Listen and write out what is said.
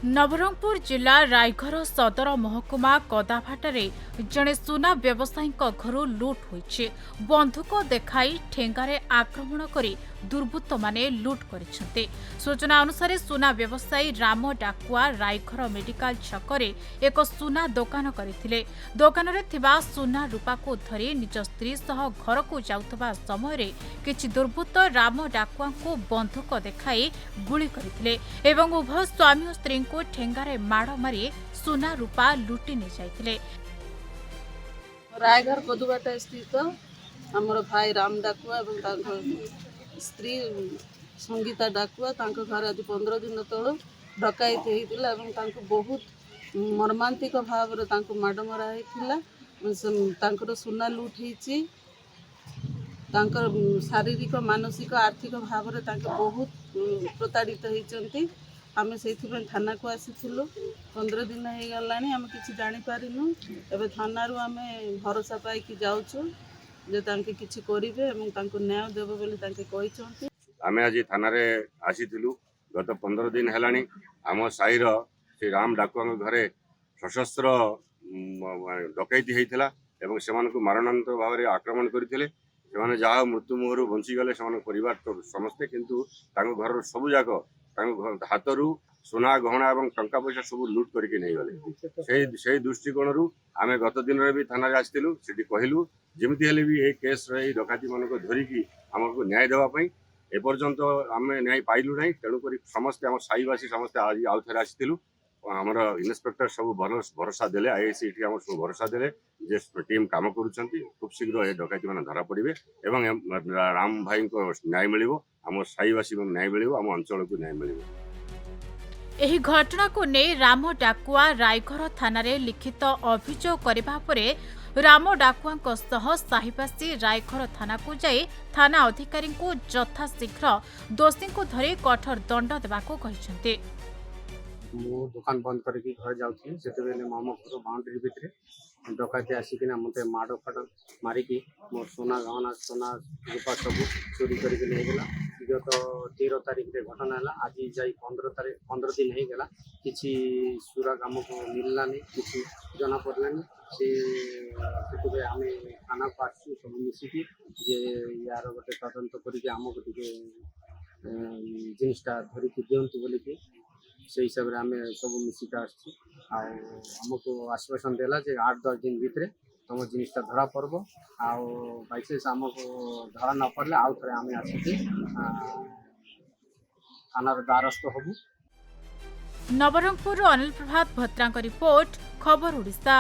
नवरंगपुर जिला रायघर सदर महकुमा कदाभाटारे जड़े सुना व्यवसायी घर लुट होइछे। बंधुक देखाई ठेंगारे आक्रमण करी दुर्बृत्त माने लुट करिसेंते। सूचना अनुसार सुना व्यवसायी राम डाकुआ रायघर मेडिकल छकरे एक सुना दोकान करथिले। दोकान रे थिबा सुना रूपा को धरी निज स्त्री सह घर को जाउतबा समय रे किछि दुर्बृत्त राम डाकुआ को बंधुक देखाई गुली करथिले एवं उभय स्वामी और स्त्री को ठेंगारे माड़ मारी सुना रूपा लुटि नहीं जाइथिले। रायघर कदुबाटा स्थित आमर भाई राम डाकुआ और स्त्री संगीता डाकुआ घर आज 15 दिन तल डकायत होता बहुत मर्मांतिक भाव माड़ मरा होता। सुना लुट होती शारीरिक मानसिक आर्थिक भाव बहुत प्रताड़ित होती। आम से थाना को आसीलु 15 दिन हो गला आम कि जापारूँ एवं थाना आम भरोसा पाई जाऊँ जे किसी करेंगे न्याय देव बोली। आम आज थाना आसीलु गत 15 दिन है आम साईर श्री राम डाकुआ घरे सशस्त्र डकैती होता एवं से मारणांतर भाव में आक्रमण करते जहाँ मृत्यु मुहर बंचीगले परिवार समस्ते किंतु घर सबू जाक हाथ सुना गहना और टंका पैसा सब लुट करके नहीं गले। से दृष्टिकोण आम गत दिन भी थाना आसलु से कहलु जमी हेल्ले भी ये केस डकाती मान धरिकी आमको न्याय देवाई एपर्यंत आम न्याय पाइलु ना। तेणुक समस्ते आम साईवासी समस्ते आज आउ थे आसलु आमर इन्स्पेक्टर सब भरोसा देले आईएसी आम सब भरोसा देले जे टीम काम करुँच खूब शीघ्र ये डकाती मैंने धरा पड़े एवं राम भाई को न्याय मिल आम साईवासी न्याय मिल आम अंचल को न्याय मिल। एही घटना को नहीं राम डाकुआ रायघर थाना रे लिखित अभियोग करबा परे राम डाकुआ साहिबासी रायघर थाना को जाई थाना अधिकारी को यथाशीघ्र दोषी को धरी कठोर दंड देबाको कहिसेंते। मु दुकान बंद करके घर जाऊँ से मम घर बाउंड्री भितर डकाती आसिकिना मत माड़ फाड़ मारिकी मोर सोना गहना सोना रूपा सब चोरी करके गला। विगत 13 तारीख रे घटना है आज जाई 15 दिन हो गला किसी सुराग आमको मिललानी किसी जना पड़लानी से आम थाना को आसू सब मिसिकी जे यार गोटे तदंत करके आमको टे जिनटा धरिकी दिंतु बोलिकी से हिसाब से आम सब मिसिका आमको आश्वासन देला जे 8-10 दिन भितर तुम जिनटा धरा पड़ब आईचान्स आमको धरा न पड़े आउ थे आम आसिकी थानार द्वारस्थ हबू। नवरंगपुर अनिल प्रभात भद्रा रिपोर्ट खबर ओडिशा।